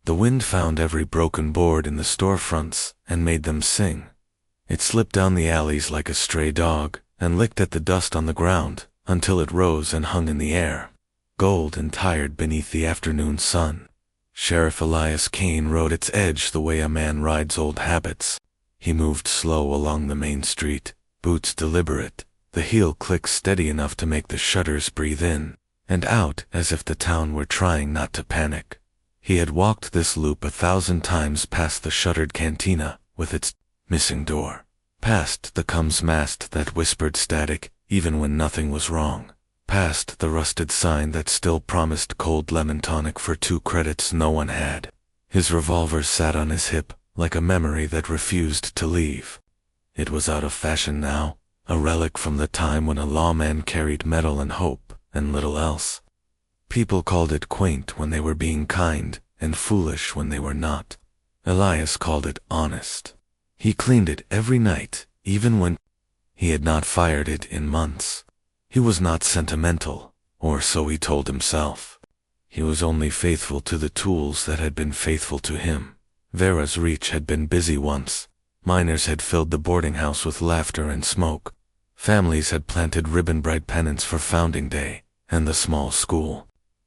The wind found every broken board in the storefronts and made them sing. It slipped down the alleys like a stray dog and licked at the dust on the ground until it rose and hung in the air, gold and tired beneath the afternoon sun. Sheriff Elias Kane rode its edge the way a man rides old habits. He moved slow along the main street, boots deliberate, the heel click steady enough to make the shutters breathe in and out as if the town were trying not to panic. He had walked this loop 1,000 times, past the shuttered cantina with its missing door, past the Cums mast that whispered static even when nothing was wrong, past the rusted sign that still promised cold lemon tonic for 2 credits no one had. His revolver sat on his hip like a memory that refused to leave. It was out of fashion now, a relic from the time when a lawman carried metal and hope and little else. People called it quaint when they were being kind and foolish when they were not. Elias called it honest. He cleaned it every night, even when he had not fired it in months. He was not sentimental, or so he told himself. He was only faithful to the tools that had been faithful to him. Veyra's reach had been busy once. Miners had filled the boarding house with laughter and smoke. Families had planted ribbon-bright pennants for Founding Day, and the small school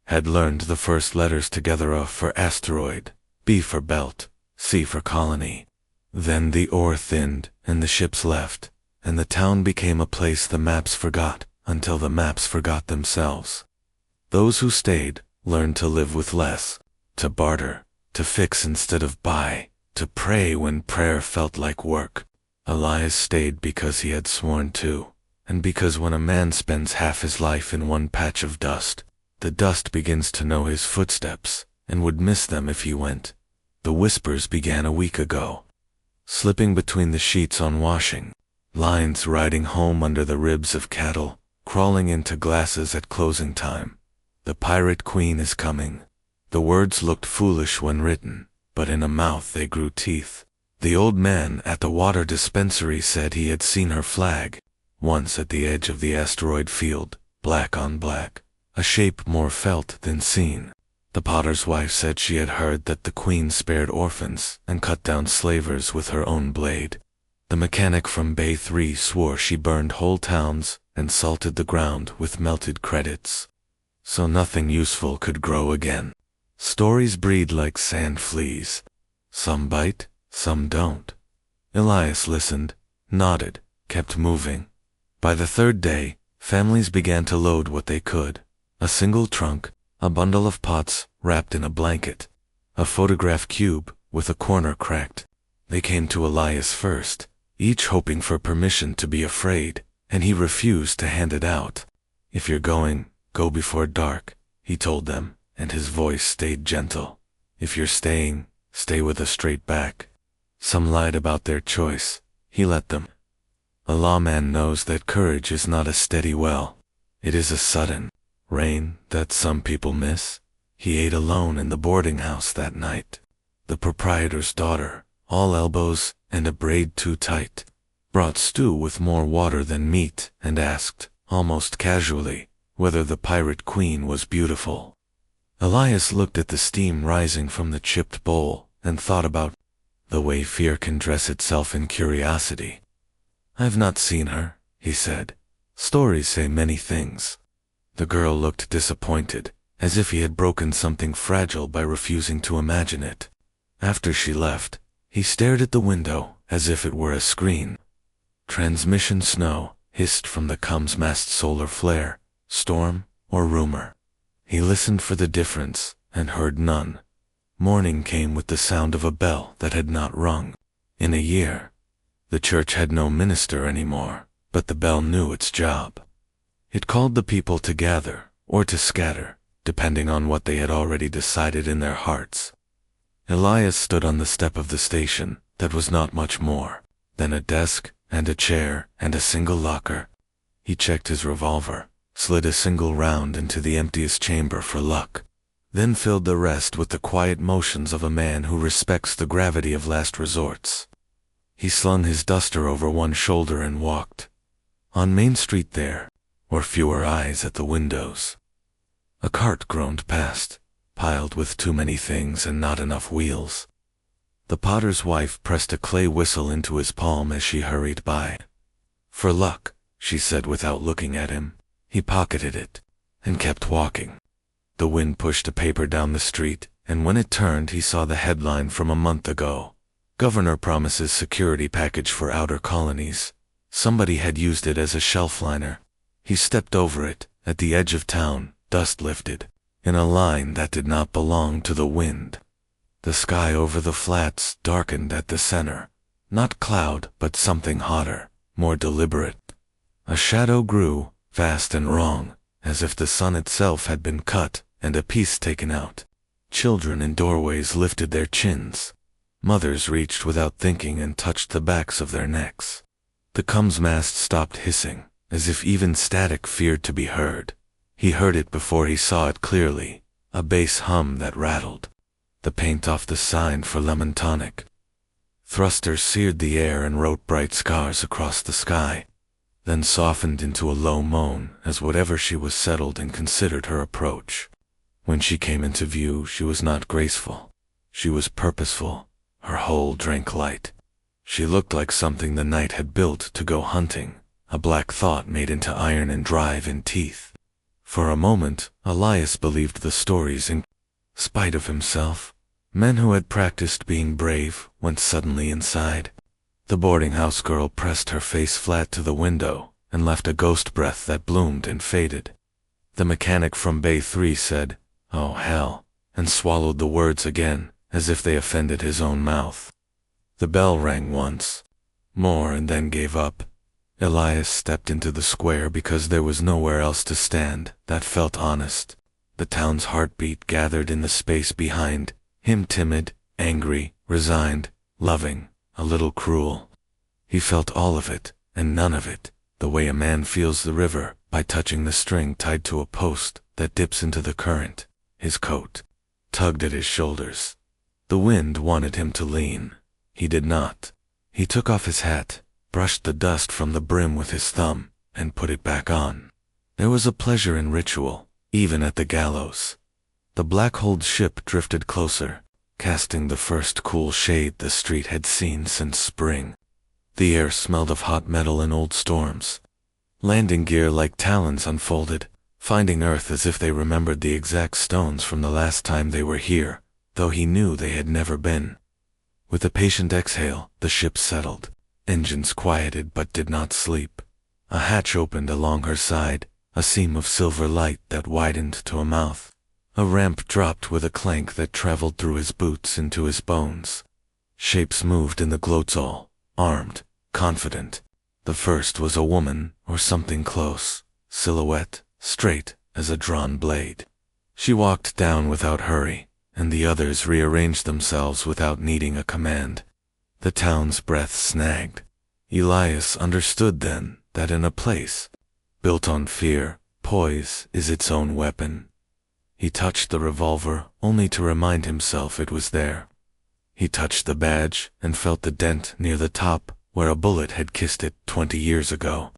had learned the first letters together of for asteroid, B for belt, C for colony. Then the ore thinned, and the ships left, and the town became a place the maps forgot, until the maps forgot themselves. Those who stayed learned to live with less, to barter, to fix instead of buy, to pray when prayer felt like work. Elias stayed because he had sworn to, and because when a man spends half his life in one patch of dust, the dust begins to know his footsteps, and would miss them if he went. The whispers began a week ago. Slipping between the sheets on washing, lines riding home under the ribs of cattle, crawling into glasses at closing time. The Pirate Queen is coming. The words looked foolish when written, but in a mouth they grew teeth. The old man at the water dispensary said he had seen her flag, once at the edge of the asteroid field, black on black, a shape more felt than seen. The potter's wife said she had heard that the queen spared orphans and cut down slavers with her own blade. The mechanic from Bay 3 swore she burned whole towns and salted the ground with melted credits, so nothing useful could grow again. Stories breed like sand fleas. Some bite, some don't. Elias listened, nodded, kept moving. By the 3rd day, families began to load what they could. A single trunk, a bundle of pots wrapped in a blanket, a photograph cube with a corner cracked. They came to Elias first, each hoping for permission to be afraid, and he refused to hand it out. "If you're going, go before dark," he told them, and his voice stayed gentle. "If you're staying, stay with a straight back." Some lied about their choice. He let them. A lawman knows that courage is not a steady well. It is a sudden rain that some people miss. He ate alone in the boarding house that night. The proprietor's daughter, all elbows and a braid too tight, brought stew with more water than meat and asked, almost casually, whether the Pirate Queen was beautiful. Elias looked at the steam rising from the chipped bowl and thought about the way fear can dress itself in curiosity. "I've not seen her," he said. "Stories say many things." The girl looked disappointed, as if he had broken something fragile by refusing to imagine it. After she left, he stared at the window as if it were a screen. Transmission snow hissed from the Cums mast. Solar flare, storm, or rumor. He listened for the difference and heard none. Morning came with the sound of a bell that had not rung in a year. The church had no minister anymore, but the bell knew its job. It called the people to gather or to scatter, depending on what they had already decided in their hearts. Elias stood on the step of the station that was not much more than a desk and a chair and a single locker. He checked his revolver, slid a single round into the emptiest chamber for luck, then filled the rest with the quiet motions of a man who respects the gravity of last resorts. He slung his duster over one shoulder and walked. On Main Street there were fewer eyes at the windows. A cart groaned past, piled with too many things and not enough wheels. The potter's wife pressed a clay whistle into his palm as she hurried by. "For luck," she said without looking at him. He pocketed it and kept walking. The wind pushed a paper down the street, and when it turned he saw the headline from a month ago. "Governor promises security package for outer colonies." Somebody had used it as a shelf liner. He stepped over it. At the edge of town, dust lifted, in a line that did not belong to the wind. The sky over the flats darkened at the center. Not cloud, but something hotter, more deliberate. A shadow grew, fast and wrong, as if the sun itself had been cut and a piece taken out. Children in doorways lifted their chins. Mothers reached without thinking and touched the backs of their necks. The comms mast stopped hissing, as if even static feared to be heard. He heard it before he saw it clearly, a bass hum that rattled. The paint off the sign for lemon tonic. Thrusters seared the air and wrote bright scars across the sky, then softened into a low moan as whatever she was settled and considered her approach. When she came into view, she was not graceful. She was purposeful. Her hull drank light. She looked like something the night had built to go hunting, a black thought made into iron and drive in teeth. For a moment, Elias believed the stories in spite of himself. Men who had practiced being brave went suddenly inside. The boarding house girl pressed her face flat to the window and left a ghost breath that bloomed and faded. The mechanic from Bay 3 said, "Oh hell," and swallowed the words again, as if they offended his own mouth. The bell rang once, more, and then gave up. Elias stepped into the square because there was nowhere else to stand that felt honest. The town's heartbeat gathered in the space behind him, timid, angry, resigned, loving, a little cruel. He felt all of it, and none of it, the way a man feels the river by touching the string tied to a post that dips into the current. His coat tugged at his shoulders. The wind wanted him to lean. He did not. He took off his hat, brushed the dust from the brim with his thumb, and put it back on. There was a pleasure in ritual, even at the gallows. The black-hulled ship drifted closer, casting the first cool shade the street had seen since spring. The air smelled of hot metal and old storms. Landing gear like talons unfolded, finding Earth as if they remembered the exact stones from the last time they were here, though he knew they had never been. With a patient exhale, the ship settled. Engines quieted but did not sleep. A hatch opened along her side, a seam of silver light that widened to a mouth. A ramp dropped with a clank that traveled through his boots into his bones. Shapes moved in the glotzol, armed, confident. The first was a woman, or something close, silhouette, straight as a drawn blade. She walked down without hurry, and the others rearranged themselves without needing a command. The town's breath snagged. Elias understood then that in a place built on fear, poise is its own weapon. He touched the revolver only to remind himself it was there. He touched the badge and felt the dent near the top where a bullet had kissed it 20 years ago.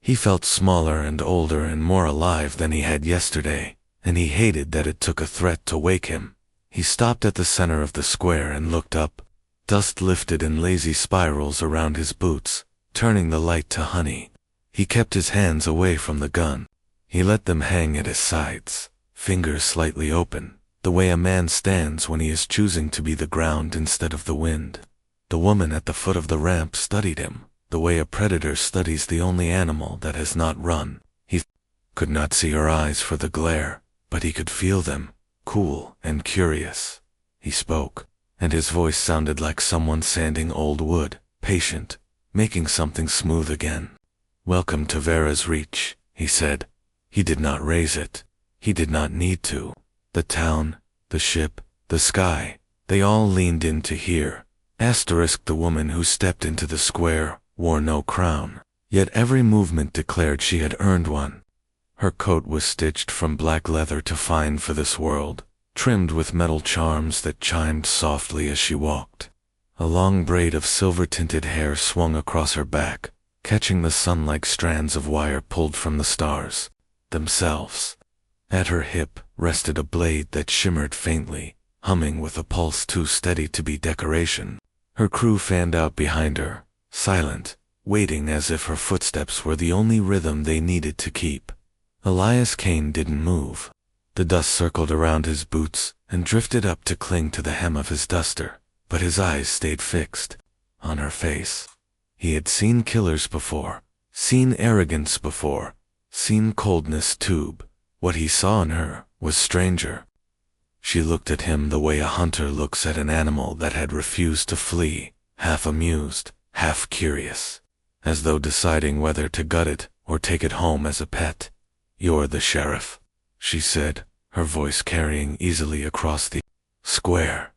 He felt smaller and older and more alive than he had yesterday, and he hated that it took a threat to wake him. He stopped at the center of the square and looked up. Dust lifted in lazy spirals around his boots, turning the light to honey. He kept his hands away from the gun. He let them hang at his sides, fingers slightly open, the way a man stands when he is choosing to be the ground instead of the wind. The woman at the foot of the ramp studied him, the way a predator studies the only animal that has not run. He could not see her eyes for the glare, but he could feel them, cool and curious. He spoke, and his voice sounded like someone sanding old wood, patient, making something smooth again. "Welcome to Veyra's Reach," he said. He did not raise it. He did not need to. The town, the ship, the sky, they all leaned in to hear. The woman who stepped into the square wore no crown, yet every movement declared she had earned one. Her coat was stitched from black leather to fine for this world, trimmed with metal charms that chimed softly as she walked. A long braid of silver-tinted hair swung across her back, catching the sun like strands of wire pulled from the stars themselves. At her hip, rested a blade that shimmered faintly, humming with a pulse too steady to be decoration. Her crew fanned out behind her, silent, waiting as if her footsteps were the only rhythm they needed to keep. Elias Kane didn't move. The dust circled around his boots and drifted up to cling to the hem of his duster, but his eyes stayed fixed on her face. He had seen killers before, seen arrogance before, seen coldness too. What he saw in her was stranger. She looked at him the way a hunter looks at an animal that had refused to flee, half amused, half curious, as though deciding whether to gut it or take it home as a pet. "You're the sheriff," she said, her voice carrying easily across the square.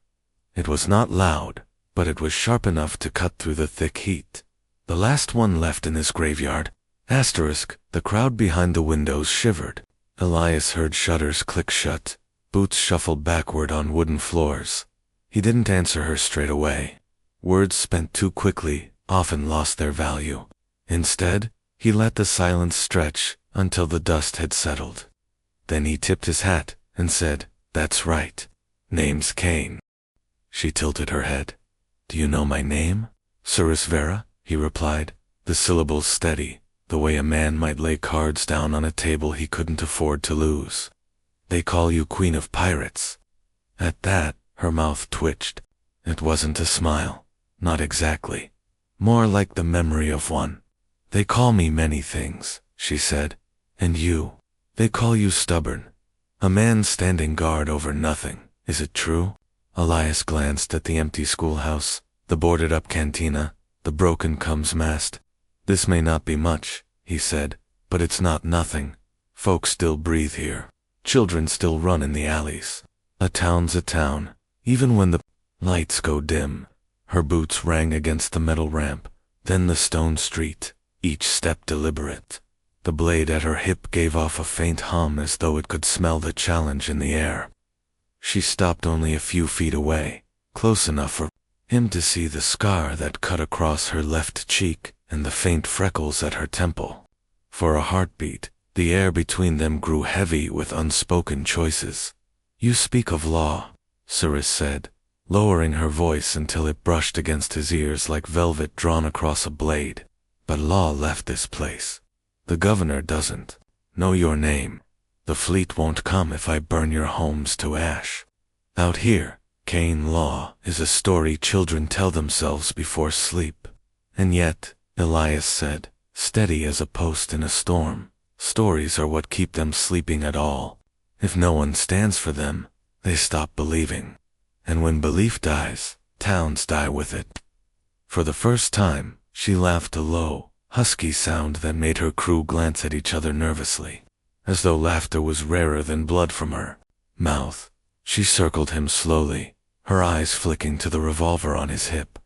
It was not loud, but it was sharp enough to cut through the thick heat. "The last one left in this graveyard." The crowd behind the windows shivered. Elias heard shutters click shut, boots shuffled backward on wooden floors. He didn't answer her straight away. Words spent too quickly often lost their value. Instead, he let the silence stretch until the dust had settled. Then he tipped his hat and said, "That's right. Name's Kane." She tilted her head. "Do you know my name?" "Seris Veyra," he replied, the syllables steady, the way a man might lay cards down on a table he couldn't afford to lose. "They call you Queen of Pirates." At that, her mouth twitched. It wasn't a smile. Not exactly. More like the memory of one. "They call me many things," she said. "And you? They call you stubborn. A man standing guard over nothing. Is it true?" Elias glanced at the empty schoolhouse, the boarded-up cantina, the broken Cums mast. "This may not be much," he said, "but it's not nothing. Folks still breathe here. Children still run in the alleys. A town's a town, even when the lights go dim." Her boots rang against the metal ramp, then the stone street, each step deliberate. The blade at her hip gave off a faint hum as though it could smell the challenge in the air. She stopped only a few feet away, close enough for him to see the scar that cut across her left cheek and the faint freckles at her temple. For a heartbeat, the air between them grew heavy with unspoken choices. "You speak of law," Seris said, lowering her voice until it brushed against his ears like velvet drawn across a blade. "But law left this place. The governor doesn't. Know your name. The fleet won't come if I burn your homes to ash. Out here, Kane law is a story children tell themselves before sleep. And yet," Elias said, steady as a post in a storm, "stories are what keep them sleeping at all. If no one stands for them, they stop believing. And when belief dies, towns die with it." For the first time, she laughed a low, husky sound that made her crew glance at each other nervously, as though laughter was rarer than blood from her mouth. She circled him slowly, her eyes flicking to the revolver on his hip.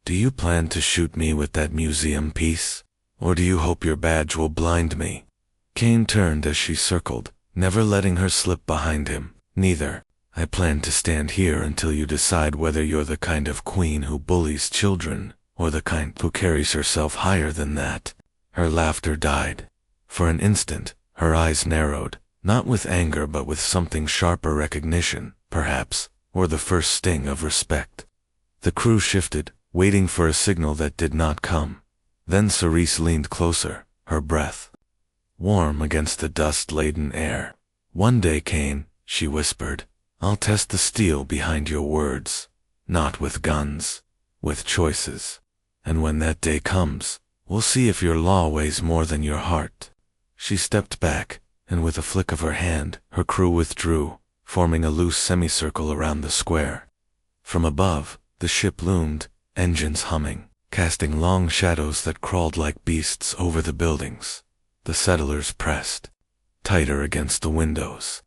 "Do you plan to shoot me with that museum piece? Or do you hope your badge will blind me?" Kane turned as she circled, never letting her slip behind him. "Neither. I plan to stand here until you decide whether you're the kind of queen who bullies children, or the kind who carries herself higher than that." Her laughter died. For an instant, her eyes narrowed, not with anger but with something sharper recognition, perhaps, or the first sting of respect. The crew shifted, waiting for a signal that did not come. Then Seris leaned closer, her breath warm against the dust-laden air. "One day, Kane," she whispered, "I'll test the steel behind your words. Not with guns, with choices. And when that day comes, we'll see if your law weighs more than your heart." She stepped back, and with a flick of her hand, her crew withdrew, forming a loose semicircle around the square. From above, the ship loomed, engines humming, casting long shadows that crawled like beasts over the buildings. The settlers pressed tighter against the windows,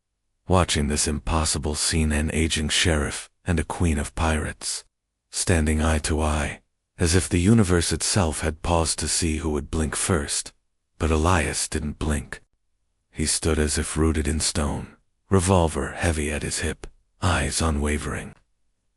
watching this impossible scene, an aging sheriff and a queen of pirates, standing eye to eye, as if the universe itself had paused to see who would blink first. But Elias didn't blink. He stood as if rooted in stone, revolver heavy at his hip, eyes unwavering.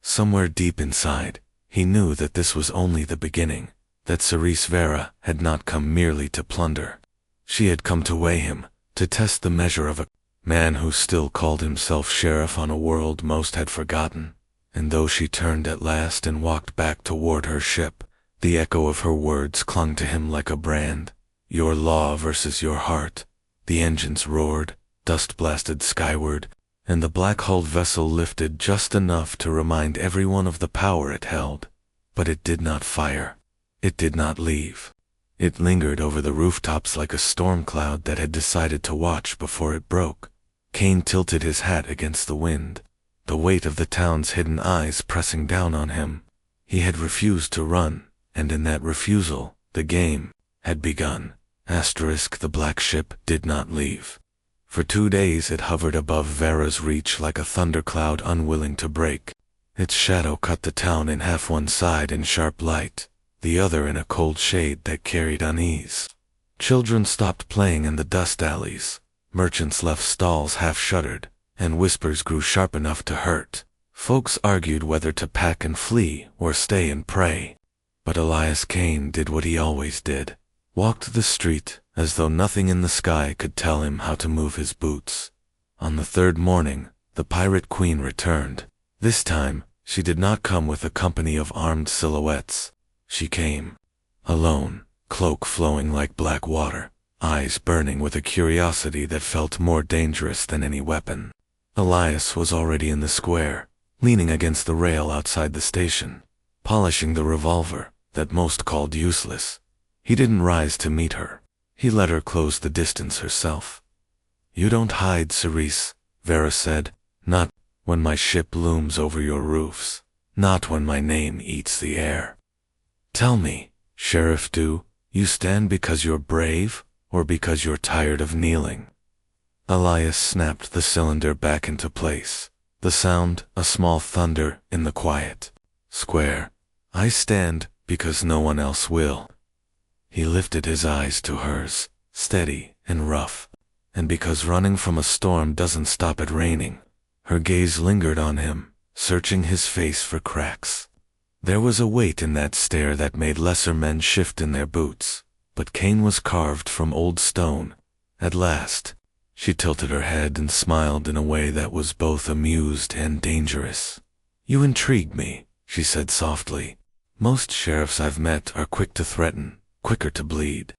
Somewhere deep inside, he knew that this was only the beginning, that Seris Veyra had not come merely to plunder. She had come to weigh him, to test the measure of a man who still called himself sheriff on a world most had forgotten. And though she turned at last and walked back toward her ship, the echo of her words clung to him like a brand. Your law versus your heart. The engines roared, dust blasted skyward, and the black-hulled vessel lifted just enough to remind everyone of the power it held. But it did not fire. It did not leave. It lingered over the rooftops like a storm cloud that had decided to watch before it broke. Kane tilted his hat against the wind, the weight of the town's hidden eyes pressing down on him. He had refused to run, and in that refusal, the game had begun. The black ship did not leave. For 2 days it hovered above Veyra's reach like a thundercloud unwilling to break. Its shadow cut the town in half, one side in sharp light, the other in a cold shade that carried unease. Children stopped playing in the dust alleys, merchants left stalls half-shuttered, and whispers grew sharp enough to hurt. Folks argued whether to pack and flee or stay and pray. But Elias Kane did what he always did. Walked the street as though nothing in the sky could tell him how to move his boots. On the 3rd morning, the Pirate Queen returned. This time, she did not come with a company of armed silhouettes. She came alone, cloak flowing like black water, eyes burning with a curiosity that felt more dangerous than any weapon. Elias was already in the square, leaning against the rail outside the station, polishing the revolver that most called useless. He didn't rise to meet her. He let her close the distance herself. You don't hide, Seris, Veyra said. Not when my ship looms over your roofs. Not when my name eats the air. Tell me, Sheriff, do you stand because you're brave, or because you're tired of kneeling? Elias snapped the cylinder back into place. The sound, a small thunder in the quiet. Square. I stand because no one else will. He lifted his eyes to hers, steady and rough. And because running from a storm doesn't stop it raining, her gaze lingered on him, searching his face for cracks. There was a weight in that stare that made lesser men shift in their boots, but Kane was carved from old stone. At last, she tilted her head and smiled in a way that was both amused and dangerous. You intrigue me, she said softly. Most sheriffs I've met are quick to threaten, quicker to bleed.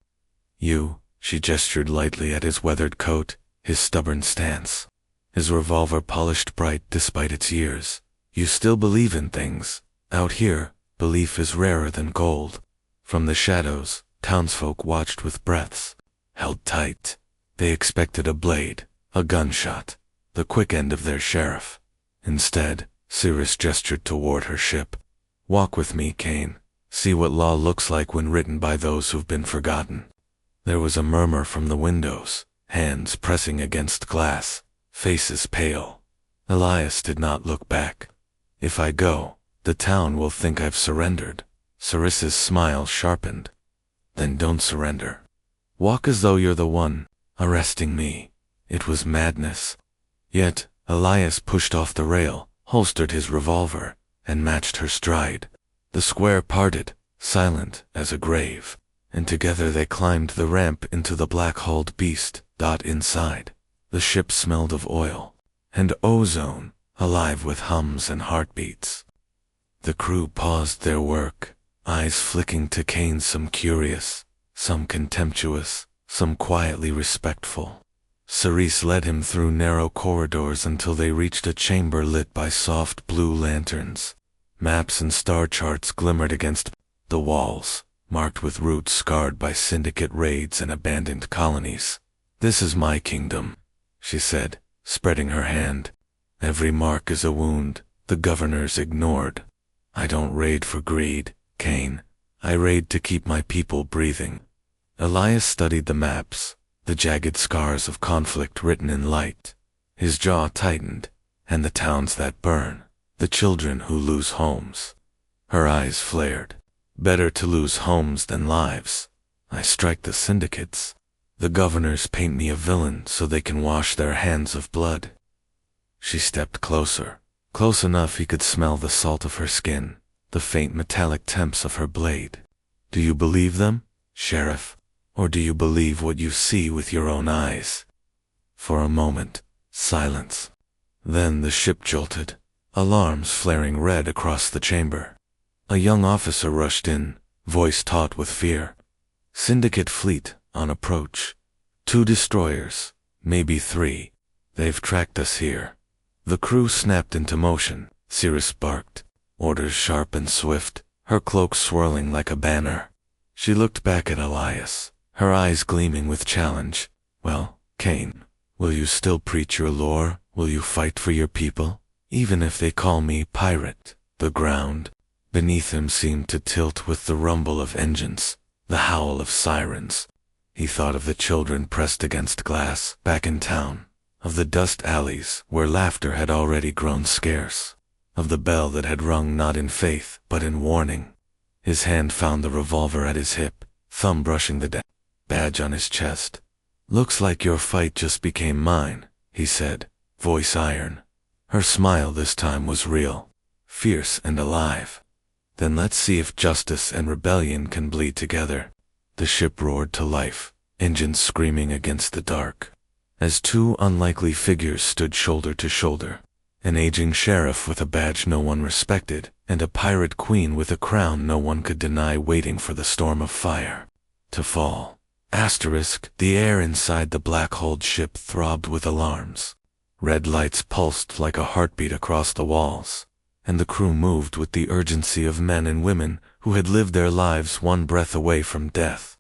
You, she gestured lightly at his weathered coat, his stubborn stance, his revolver polished bright despite its years. You still believe in things. Out here, belief is rarer than gold. From the shadows, townsfolk watched with breaths held tight. They expected a blade, a gunshot, the quick end of their sheriff. Instead, Seris gestured toward her ship. Walk with me, Kane. See what law looks like when written by those who've been forgotten. There was a murmur from the windows, hands pressing against glass, faces pale. Elias did not look back. If I go, the town will think I've surrendered. Seris's smile sharpened. Then don't surrender. Walk as though you're the one arresting me. It was madness. Yet, Elias pushed off the rail, holstered his revolver, and matched her stride. The square parted, silent as a grave, and together they climbed the ramp into the black-hulled beast. Inside, the ship smelled of oil and ozone, alive with hums and heartbeats. The crew paused their work, eyes flicking to Kane, some curious, some contemptuous, some quietly respectful. Seris led him through narrow corridors until they reached a chamber lit by soft blue lanterns. Maps and star charts glimmered against the walls, marked with routes scarred by syndicate raids and abandoned colonies. This is my kingdom, she said, spreading her hand. Every mark is a wound, the governors ignored. I don't raid for greed, Kane. I raid to keep my people breathing. Elias studied the maps, the jagged scars of conflict written in light. His jaw tightened, and the towns that burn, the children who lose homes. Her eyes flared. Better to lose homes than lives. I strike the syndicates. The governors paint me a villain so they can wash their hands of blood. She stepped closer, close enough he could smell the salt of her skin, the faint metallic temps of her blade. Do you believe them, Sheriff, or do you believe what you see with your own eyes? For a moment, Silence. Then the ship jolted, alarms flaring red across the chamber. A young officer rushed in, voice taut with fear. Syndicate fleet, on approach. 2 destroyers, maybe 3. They've tracked us here. The crew snapped into motion. Seris barked, orders sharp and swift, her cloak swirling like a banner. She looked back at Elias, her eyes gleaming with challenge. Well, Kane, will you still preach your lore? Will you fight for your people? Even if they call me pirate? The ground beneath him seemed to tilt with the rumble of engines, the howl of sirens. He thought of the children pressed against glass back in town, of the dust alleys where laughter had already grown scarce, of the bell that had rung not in faith but in warning. His hand found the revolver at his hip, thumb brushing the badge on his chest. "Looks like your fight just became mine," he said, voice iron. Her smile this time was real, fierce and alive. "Then let's see if justice and rebellion can bleed together." The ship roared to life, engines screaming against the dark, as 2 unlikely figures stood shoulder to shoulder. An aging sheriff with a badge no one respected, and a pirate queen with a crown no one could deny waiting for the storm of fire to fall. The air inside the black-hulled ship throbbed with alarms. Red lights pulsed like a heartbeat across the walls, and the crew moved with the urgency of men and women who had lived their lives one breath away from death.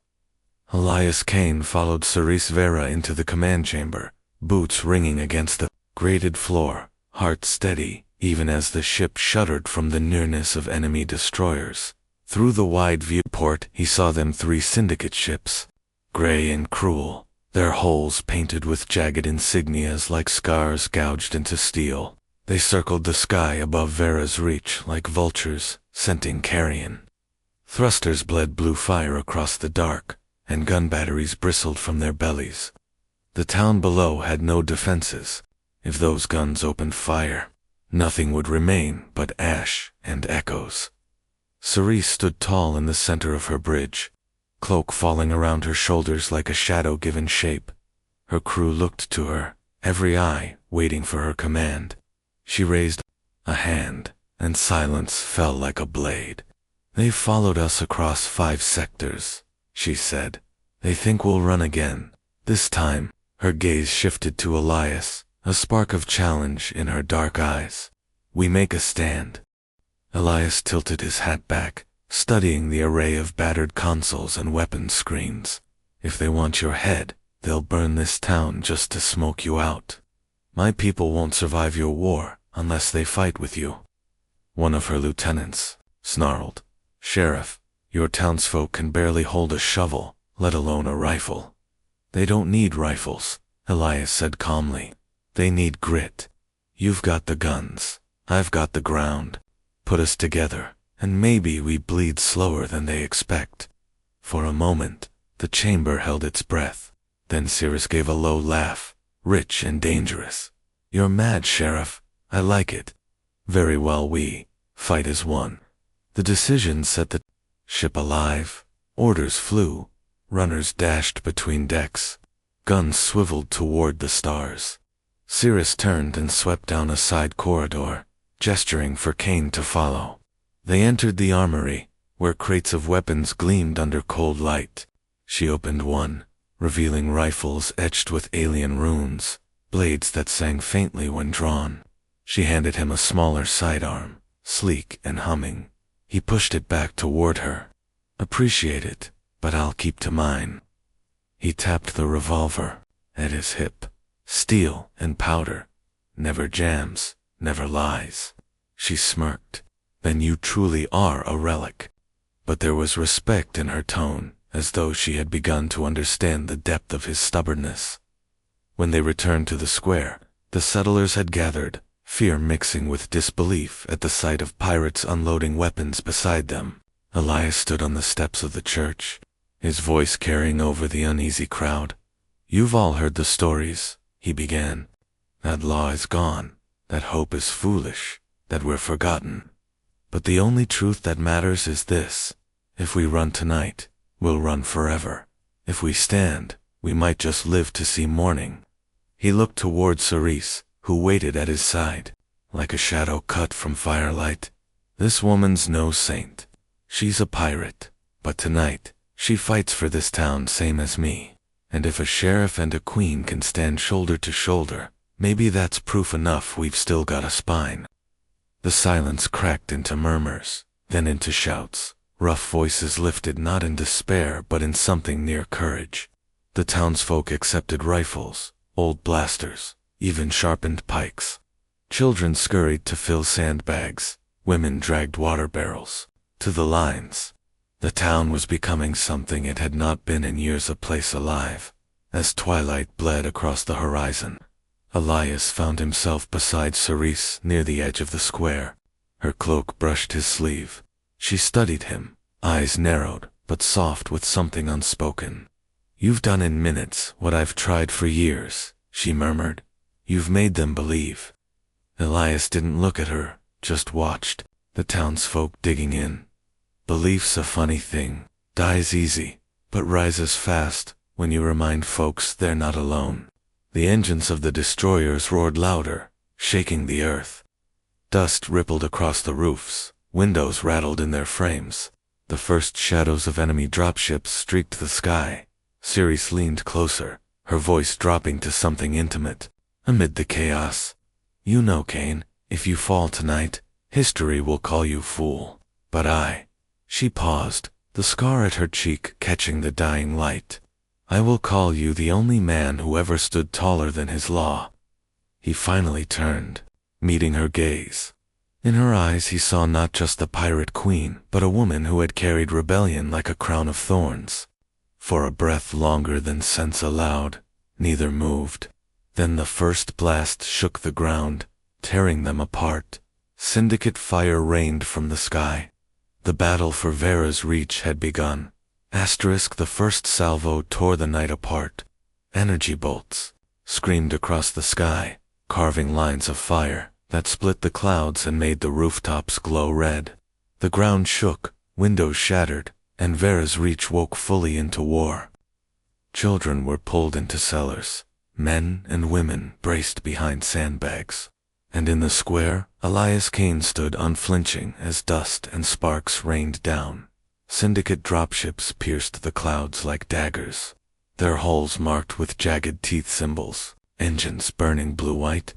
Elias Kane followed Seris Veyra into the command chamber, boots ringing against the grated floor, heart steady, even as the ship shuddered from the nearness of enemy destroyers. Through the wide viewport he saw them 3 syndicate ships, gray and cruel, their hulls painted with jagged insignias like scars gouged into steel. They circled the sky above Veyra's reach like vultures, scenting carrion. Thrusters bled blue fire across the dark, and gun batteries bristled from their bellies. The town below had no defenses. If those guns opened fire, nothing would remain but ash and echoes. Seris stood tall in the center of her bridge, cloak falling around her shoulders like a shadow given shape. Her crew looked to her, every eye waiting for her command. She raised a hand, and silence fell like a blade. "They've followed us across 5 sectors," she said. "They think we'll run again. This time," her gaze shifted to Elias, a spark of challenge in her dark eyes. "We make a stand." Elias tilted his hat back, studying the array of battered consoles and weapons screens. "If they want your head, they'll burn this town just to smoke you out. My people won't survive your war unless they fight with you." One of her lieutenants snarled, "Sheriff, your townsfolk can barely hold a shovel, let alone a rifle." "They don't need rifles," Elias said calmly. "They need grit. You've got the guns, I've got the ground. Put us together, and maybe we bleed slower than they expect." For a moment, the chamber held its breath. Then Seris gave a low laugh, rich and dangerous. "You're mad, Sheriff. I like it. Very well, we fight as one." The decision set the ship alive. Orders flew. Runners dashed between decks. Guns swiveled toward the stars. Seris turned and swept down a side corridor, gesturing for Kane to follow. They entered the armory, where crates of weapons gleamed under cold light. She opened one, revealing rifles etched with alien runes, blades that sang faintly when drawn. She handed him a smaller sidearm, sleek and humming. He pushed it back toward her. "Appreciate it, but I'll keep to mine." He tapped the revolver at his hip. "Steel and powder. Never jams, never lies." She smirked. "Then you truly are a relic." But there was respect in her tone, as though she had begun to understand the depth of his stubbornness. When they returned to the square, the settlers had gathered, fear mixing with disbelief at the sight of pirates unloading weapons beside them. Elias stood on the steps of the church, his voice carrying over the uneasy crowd. "You've all heard the stories," he began. "That law is gone, that hope is foolish, that we're forgotten. But the only truth that matters is this: if we run tonight, we'll run forever. If we stand, we might just live to see morning." He looked toward Seris, who waited at his side, like a shadow cut from firelight. This woman's no saint. She's a pirate, but tonight, she fights for this town same as me. And if a sheriff and a queen can stand shoulder to shoulder, maybe that's proof enough we've still got a spine. The silence cracked into murmurs, then into shouts. Rough voices lifted not in despair but in something near courage. The townsfolk accepted rifles, old blasters, even sharpened pikes. Children scurried to fill sandbags, women dragged water barrels. To the lines. The town was becoming something it had not been in years, a place alive. As twilight bled across the horizon, Elias found himself beside Seris near the edge of the square. Her cloak brushed his sleeve. She studied him, eyes narrowed, but soft with something unspoken. "You've done in minutes what I've tried for years," she murmured. "You've made them believe." Elias didn't look at her, just watched, the townsfolk digging in. Belief's a funny thing, dies easy, but rises fast when you remind folks they're not alone. The engines of the destroyers roared louder, shaking the earth. Dust rippled across the roofs, windows rattled in their frames. The first shadows of enemy dropships streaked the sky. Seris leaned closer, her voice dropping to something intimate. Amid the chaos, "You know, Kane, if you fall tonight, history will call you fool. But I—" She paused, the scar at her cheek catching the dying light. "I will call you the only man who ever stood taller than his law." He finally turned, meeting her gaze. In her eyes he saw not just the pirate queen, but a woman who had carried rebellion like a crown of thorns. For a breath longer than sense allowed, neither moved. Then the first blast shook the ground, tearing them apart. Syndicate fire rained from the sky. The battle for Veyra's reach had begun. The first salvo tore the night apart. Energy bolts screamed across the sky, carving lines of fire that split the clouds and made the rooftops glow red. The ground shook, windows shattered, and Veyra's reach woke fully into war. Children were pulled into cellars. Men and women braced behind sandbags. And in the square, Elias Kane stood unflinching as dust and sparks rained down. Syndicate dropships pierced the clouds like daggers, their hulls marked with jagged teeth symbols, engines burning blue-white.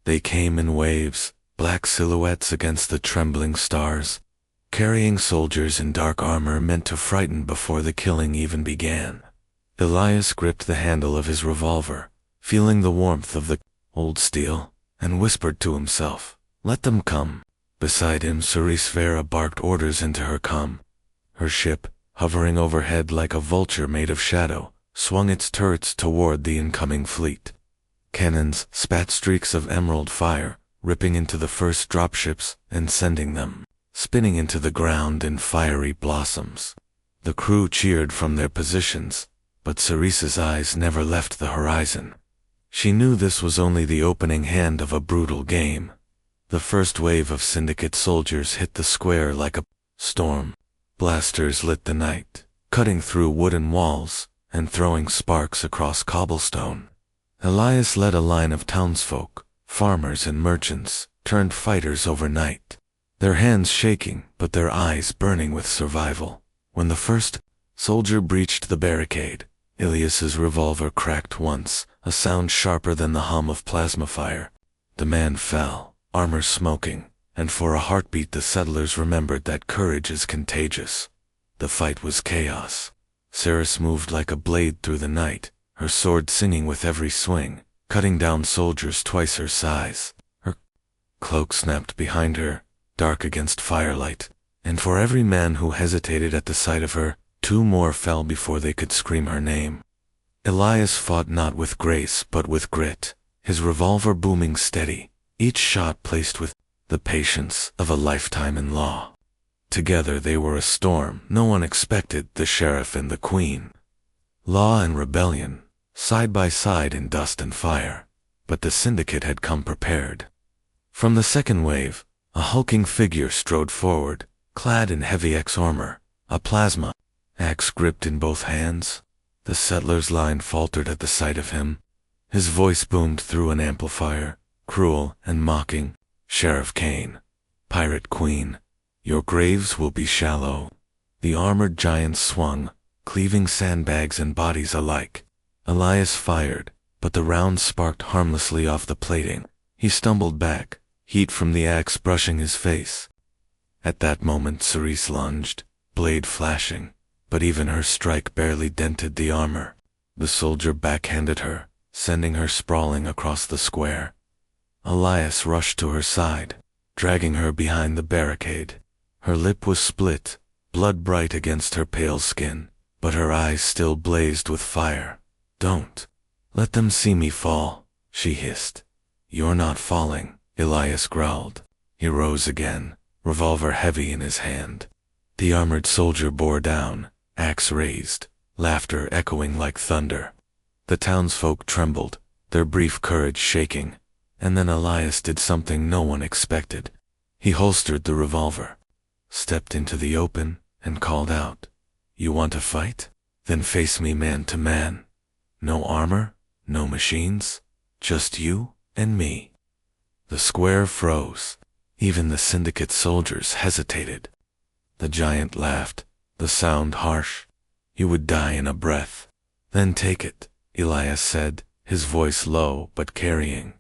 They came in waves, black silhouettes against the trembling stars, carrying soldiers in dark armor meant to frighten before the killing even began. Elias gripped the handle of his revolver, feeling the warmth of the old steel, and whispered to himself, "Let them come." Beside him, Seris Veyra barked orders into her comm. Her ship, hovering overhead like a vulture made of shadow, swung its turrets toward the incoming fleet. Cannons spat streaks of emerald fire, ripping into the first dropships and sending them spinning into the ground in fiery blossoms. The crew cheered from their positions, but Seris's eyes never left the horizon. She knew this was only the opening hand of a brutal game. The first wave of Syndicate soldiers hit the square like a storm. Blasters lit the night, cutting through wooden walls and throwing sparks across cobblestone. Elias led a line of townsfolk, farmers and merchants, turned fighters overnight, their hands shaking but their eyes burning with survival. When the first soldier breached the barricade, Elias's revolver cracked once, a sound sharper than the hum of plasma fire. The man fell, armor smoking, and for a heartbeat the settlers remembered that courage is contagious. The fight was chaos. Seris moved like a blade through the night, her sword singing with every swing, cutting down soldiers twice her size. Her cloak snapped behind her, dark against firelight, and for every man who hesitated at the sight of her, 2 more fell before they could scream her name. Elias fought not with grace but with grit, his revolver booming steady, each shot placed with the patience of a lifetime in law. Together they were a storm no one expected, the sheriff and the queen. Law and rebellion, side by side in dust and fire, but the Syndicate had come prepared. From the second wave, a hulking figure strode forward, clad in heavy X-armor, a plasma axe gripped in both hands. The settlers' line faltered at the sight of him. His voice boomed through an amplifier, cruel and mocking. "Sheriff Kane, Pirate Queen, your graves will be shallow." The armored giant swung, cleaving sandbags and bodies alike. Elias fired, but the round sparked harmlessly off the plating. He stumbled back, heat from the axe brushing his face. At that moment Seris lunged, blade flashing, but even her strike barely dented the armor. The soldier backhanded her, sending her sprawling across the square. Elias rushed to her side, dragging her behind the barricade. Her lip was split, blood bright against her pale skin, but her eyes still blazed with fire. "Don't let them see me fall," she hissed. "You're not falling," Elias growled. He rose again, revolver heavy in his hand. The armored soldier bore down, axe raised, laughter echoing like thunder. The townsfolk trembled, their brief courage shaking, and then Elias did something no one expected. He holstered the revolver, stepped into the open, and called out, "You want to fight? Then face me man to man. No armor, no machines, just you and me." The square froze. Even the syndicate soldiers hesitated. The giant laughed, the sound harsh. "You would die in a breath." "Then take it," Elias said, his voice low but carrying.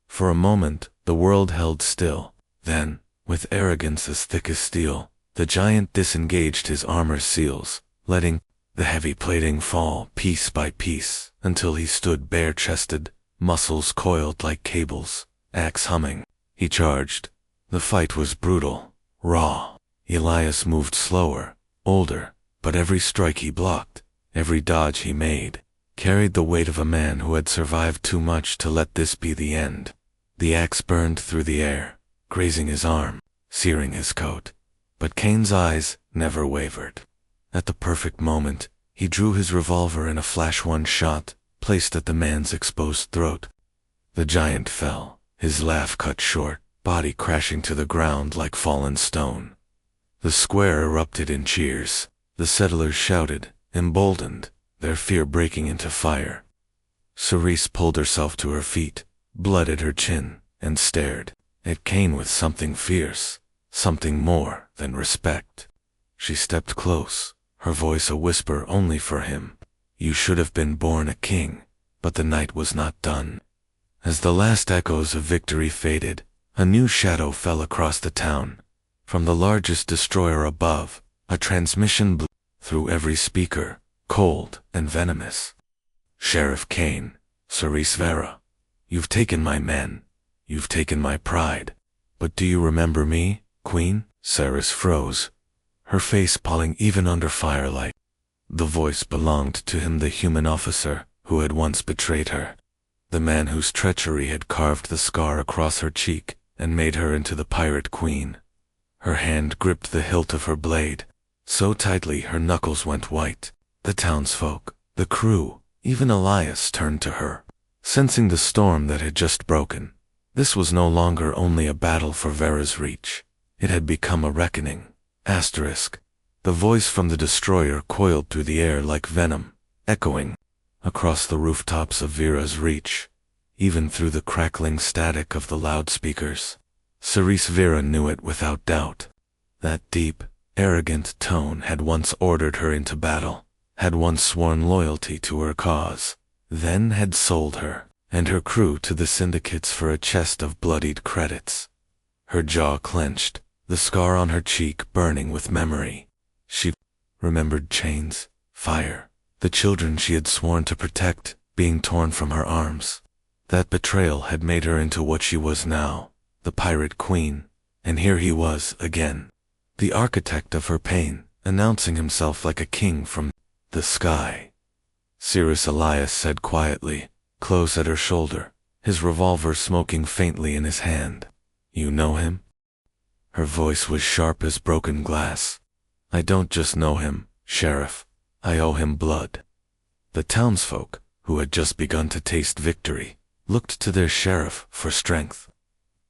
For a moment, the world held still. Then, with arrogance as thick as steel, the giant disengaged his armor seals, letting the heavy plating fall piece by piece until he stood bare-chested, muscles coiled like cables, axe humming. He charged. The fight was brutal, raw. Elias moved slower, older, but every strike he blocked, every dodge he made, carried the weight of a man who had survived too much to let this be the end. The axe burned through the air, grazing his arm, searing his coat. But Kane's eyes never wavered. At the perfect moment, he drew his revolver in a flash one shot, placed at the man's exposed throat. The giant fell, his laugh cut short, body crashing to the ground like fallen stone. The square erupted in cheers. The settlers shouted, emboldened, their fear breaking into fire. Seris pulled herself to her feet, blood at her chin, and stared at Kane with something fierce, something more than respect. She stepped close, her voice a whisper only for him. "You should have been born a king," but the night was not done. As the last echoes of victory faded, a new shadow fell across the town. From the largest destroyer above, a transmission blew through every speaker, cold and venomous. "Sheriff Kane, Seris Veyra, you've taken my men, you've taken my pride, but do you remember me, Queen?" Seris froze, her face palling even under firelight. The voice belonged to him, the human officer who had once betrayed her, the man whose treachery had carved the scar across her cheek and made her into the Pirate Queen. Her hand gripped the hilt of her blade, so tightly her knuckles went white. The townsfolk, the crew, even Elias turned to her, sensing the storm that had just broken. This was no longer only a battle for Veyra's reach. It had become a reckoning. The voice from the destroyer coiled through the air like venom, echoing across the rooftops of Veyra's reach, even through the crackling static of the loudspeakers. Seris Veyra knew it without doubt. That deep, arrogant tone had once ordered her into battle, had once sworn loyalty to her cause, then had sold her and her crew to the syndicates for a chest of bloodied credits. Her jaw clenched, the scar on her cheek burning with memory. She remembered chains, fire, the children she had sworn to protect being torn from her arms. That betrayal had made her into what she was now, the Pirate Queen, and here he was again, the architect of her pain, announcing himself like a king from the sky. "Seris," Elias said quietly, close at her shoulder, his revolver smoking faintly in his hand. "You know him?" Her voice was sharp as broken glass. "I don't just know him, Sheriff. I owe him blood." The townsfolk, who had just begun to taste victory, looked to their sheriff for strength.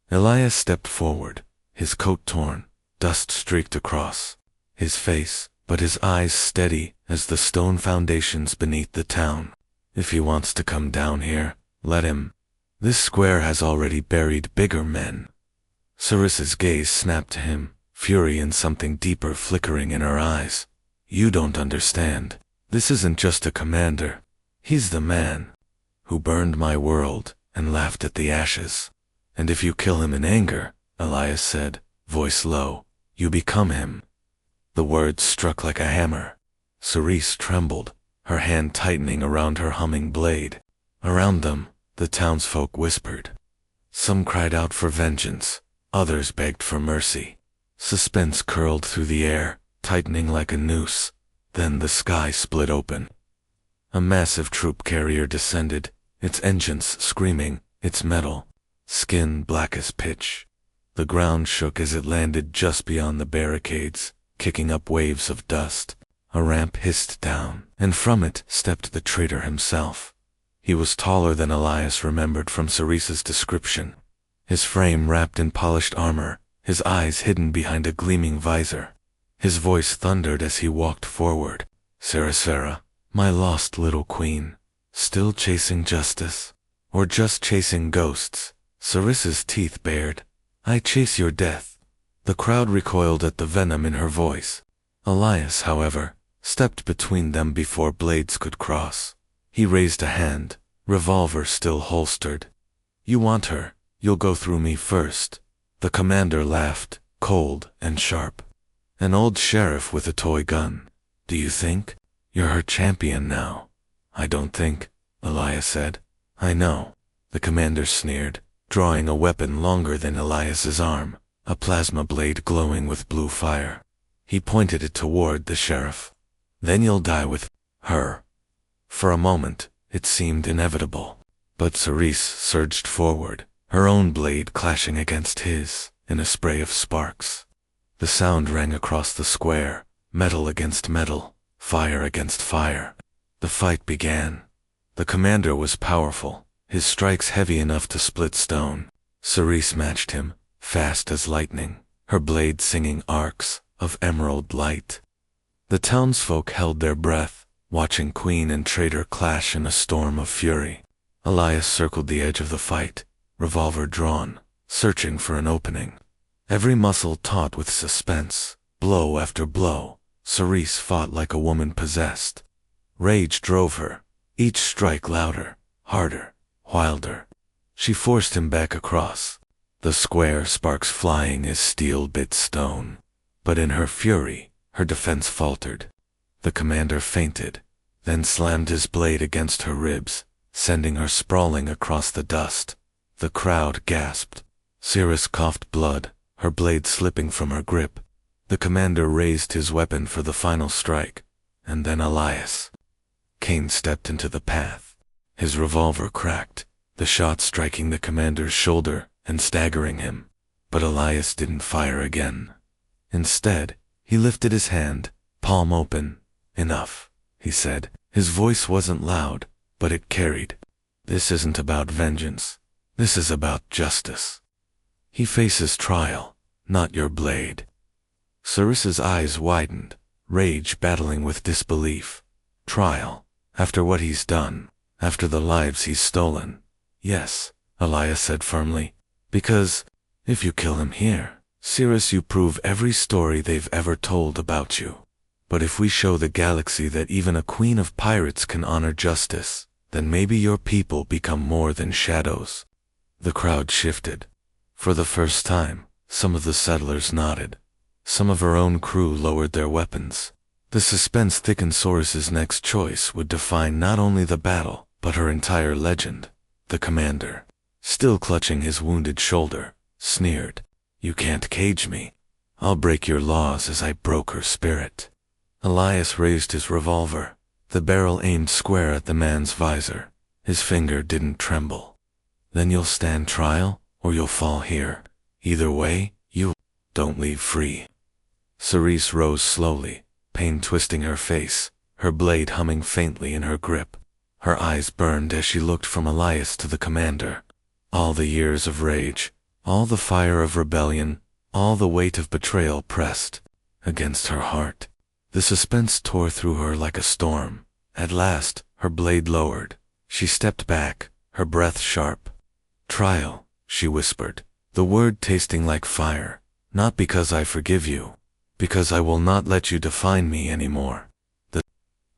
Elias stepped forward, his coat torn, dust streaked across his face, but his eyes steady as the stone foundations beneath the town. "If he wants to come down here, Let him. This square has already buried bigger men. Seris's gaze snapped to him, fury and something deeper flickering in her eyes. You don't understand. This isn't just a commander. He's the man who burned my world and laughed at the ashes. And if you kill him in anger, Elias said, voice low, you become him. The words struck like a hammer. Seris trembled, her hand tightening around her humming blade. Around them, the townsfolk whispered. Some cried out for vengeance, others begged for mercy. Suspense curled through the air, tightening like a noose. Then the sky split open. A massive troop carrier descended, its engines screaming, its metal skin black as pitch. The ground shook as it landed just beyond the barricades, kicking up waves of dust. A ramp hissed down, and from it stepped the traitor himself. He was taller than Elias remembered from Ceris's description. His frame wrapped in polished armor, his eyes hidden behind a gleaming visor. His voice thundered as he walked forward. Seris Veyra, my lost little queen, still chasing justice? Or just chasing ghosts? Ceris's teeth bared. I chase your death. The crowd recoiled at the venom in her voice. Elias, however, stepped between them before blades could cross. He raised a hand, revolver still holstered. You want her, you'll go through me first. The commander laughed, cold and sharp. An old sheriff with a toy gun. Do you think? You're her champion now. I don't think, Elias said. I know. The commander sneered, drawing a weapon longer than Elias's arm, a plasma blade glowing with blue fire. He pointed it toward the sheriff. Then you'll die with her. For a moment, it seemed inevitable. But Seris surged forward, her own blade clashing against his, in a spray of sparks. The sound rang across the square, metal against metal, fire against fire. The fight began. The commander was powerful, his strikes heavy enough to split stone. Seris matched him, fast as lightning, her blade singing arcs of emerald light. The townsfolk held their breath, watching queen and traitor clash in a storm of fury. Elias circled the edge of the fight, revolver drawn, searching for an opening. Every muscle taut with suspense, blow after blow. Seris fought like a woman possessed. Rage drove her, each strike louder, harder, wilder. She forced him back across, the square sparks flying as steel bit stone. But in her fury, her defense faltered. The commander fainted, then slammed his blade against her ribs, sending her sprawling across the dust. The crowd gasped. Seris coughed blood, her blade slipping from her grip. The commander raised his weapon for the final strike, and then Elias Kane stepped into the path. His revolver cracked, the shot striking the commander's shoulder and staggering him. But Elias didn't fire again. Instead, he lifted his hand, palm open. Enough, he said. His voice wasn't loud, but it carried. This isn't about vengeance. This is about justice. He faces trial, not your blade. Ceris's eyes widened, rage battling with disbelief. Trial, after what he's done, after the lives he's stolen. Yes, Elias said firmly, because, if you kill him here, Seris, you prove every story they've ever told about you. But if we show the galaxy that even a queen of pirates can honor justice, then maybe your people become more than shadows. The crowd shifted. For the first time, some of the settlers nodded. Some of her own crew lowered their weapons. The suspense thickened. Seris's next choice would define not only the battle, but her entire legend. The commander, still clutching his wounded shoulder, sneered, "You can't cage me. I'll break your laws as I broke her spirit." Elias raised his revolver, the barrel aimed square at the man's visor. His finger didn't tremble. "Then you'll stand trial, or you'll fall here. Either way, you don't leave free." Seris rose slowly, pain twisting her face, her blade humming faintly in her grip. Her eyes burned as she looked from Elias to the commander. All the years of rage, all the fire of rebellion, all the weight of betrayal pressed against her heart. The suspense tore through her like a storm. At last, her blade lowered. She stepped back, her breath sharp. Trial, she whispered, the word tasting like fire. Not because I forgive you, because I will not let you define me anymore. The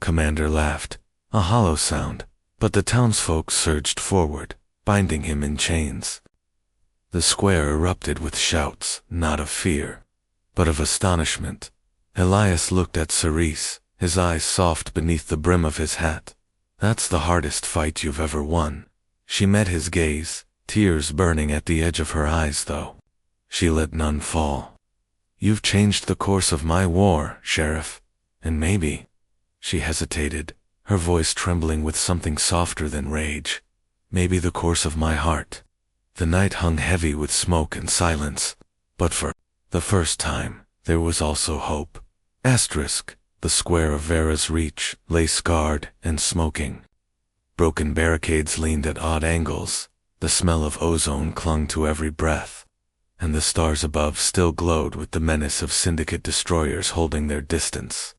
commander laughed, a hollow sound, but the townsfolk surged forward, binding him in chains. The square erupted with shouts, not of fear, but of astonishment. Elias looked at Seris, his eyes soft beneath the brim of his hat. That's the hardest fight you've ever won. She met his gaze, tears burning at the edge of her eyes though. She let none fall. You've changed the course of my war, Sheriff, and maybe. She hesitated, her voice trembling with something softer than rage. Maybe the course of my heart. The night hung heavy with smoke and silence, but for the first time, there was also hope. Asterisk, the square of Veyra's reach lay scarred and smoking. Broken barricades leaned at odd angles, the smell of ozone clung to every breath, and the stars above still glowed with the menace of syndicate destroyers holding their distance.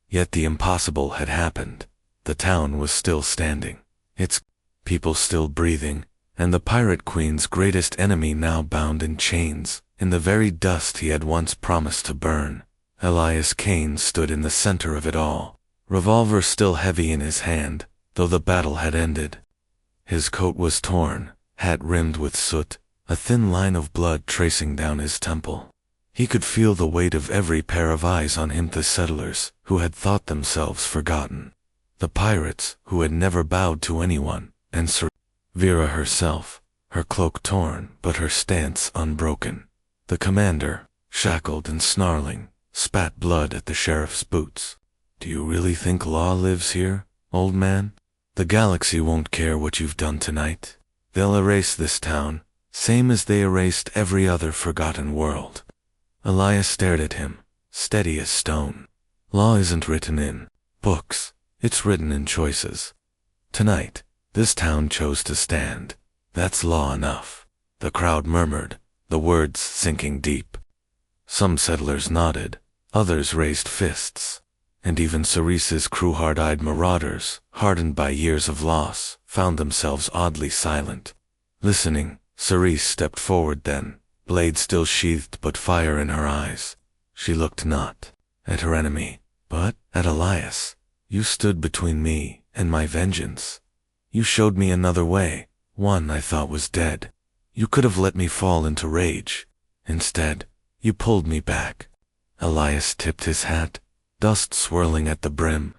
Yet the impossible had happened. The town was still standing, its people still breathing, and the Pirate Queen's greatest enemy now bound in chains, in the very dust he had once promised to burn. Elias Kane stood in the center of it all, revolver still heavy in his hand, though the battle had ended. His coat was torn, hat rimmed with soot, a thin line of blood tracing down his temple. He could feel the weight of every pair of eyes on him, the settlers, who had thought themselves forgotten. The pirates, who had never bowed to anyone, and Veyra herself, her cloak torn but her stance unbroken. The commander, shackled and snarling, spat blood at the sheriff's boots. Do you really think law lives here, old man? The galaxy won't care what you've done tonight. They'll erase this town, same as they erased every other forgotten world. Elias stared at him, steady as stone. Law isn't written in books, it's written in choices. Tonight, this town chose to stand. That's law enough. The crowd murmured, the words sinking deep. Some settlers nodded, others raised fists, and even Seris's crew, hard-eyed marauders, hardened by years of loss, found themselves oddly silent. Listening, Seris stepped forward then, blade still sheathed but fire in her eyes. She looked not at her enemy, but at Elias. You stood between me and my vengeance. You showed me another way, one I thought was dead. You could have let me fall into rage. Instead, you pulled me back. Elias tipped his hat, dust swirling at the brim.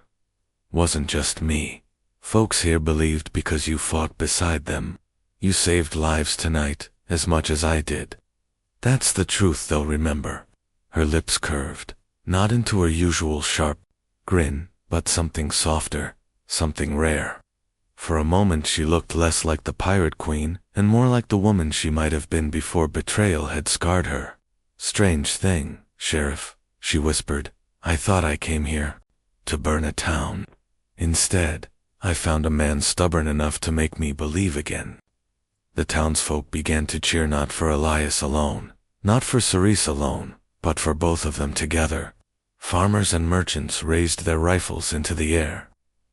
Wasn't just me. Folks here believed because you fought beside them. You saved lives tonight, as much as I did. That's the truth they'll remember. Her lips curved, not into her usual sharp grin, but something softer, something rare. For a moment she looked less like the Pirate Queen and more like the woman she might have been before betrayal had scarred her. Strange thing, Sheriff, she whispered. I thought I came here to burn a town. Instead, I found a man stubborn enough to make me believe again. The townsfolk began to cheer, not for Elias alone, not for Seris alone, but for both of them together. Farmers and merchants raised their rifles into the air.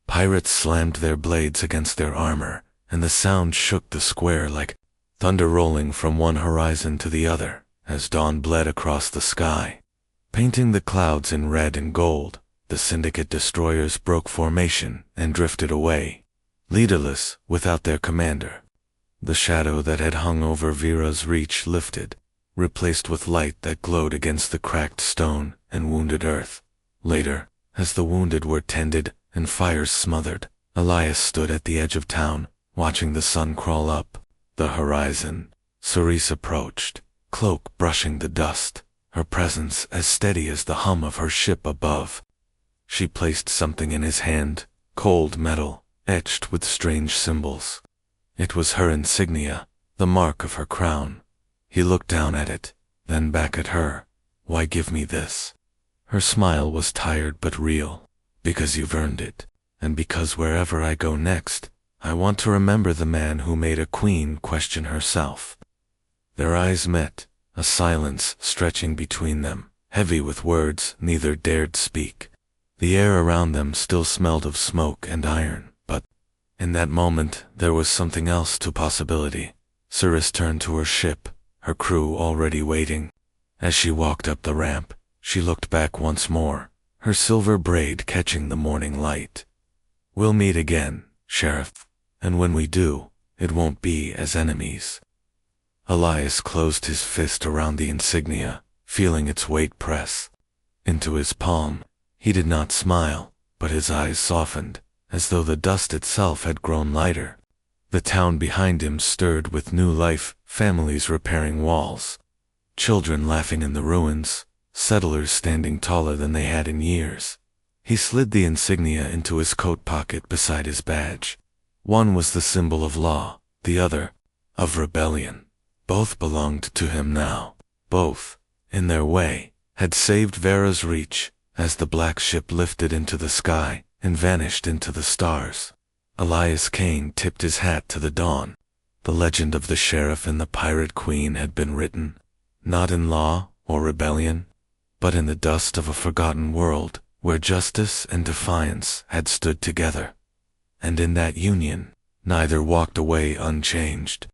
Pirates slammed their blades against their armor, and the sound shook the square like thunder rolling from one horizon to the other, as dawn bled across the sky. Painting the clouds in red and gold, the syndicate destroyers broke formation and drifted away, leaderless, without their commander. The shadow that had hung over Veyra's reach lifted, replaced with light that glowed against the cracked stone and wounded earth. Later, as the wounded were tended and fires smothered, Elias stood at the edge of town, watching the sun crawl up the horizon. Seris approached, cloak brushing the dust, her presence as steady as the hum of her ship above. She placed something in his hand, cold metal, etched with strange symbols. It was her insignia, the mark of her crown. He looked down at it, then back at her. Why give me this? Her smile was tired but real. Because you've earned it, and because wherever I go next, I want to remember the man who made a queen question herself. Their eyes met, a silence stretching between them, heavy with words neither dared speak. The air around them still smelled of smoke and iron, but In that moment, there was something else to possibility. Seris turned to her ship, her crew already waiting. As she walked up the ramp, she looked back once more, her silver braid catching the morning light. "We'll meet again, Sheriff. And when we do, it won't be as enemies." Elias closed his fist around the insignia, feeling its weight press into his palm. He did not smile, but his eyes softened, as though the dust itself had grown lighter. The town behind him stirred with new life, families repairing walls, children laughing in the ruins, settlers standing taller than they had in years. He slid the insignia into his coat pocket beside his badge. One was the symbol of law, the other, of rebellion. Both belonged to him now. Both, in their way, had saved Veyra's reach, as the black ship lifted into the sky and vanished into the stars. Elias Kane tipped his hat to the dawn. The legend of the sheriff and the Pirate Queen had been written, not in law or rebellion, but in the dust of a forgotten world where justice and defiance had stood together. And in that union, neither walked away unchanged.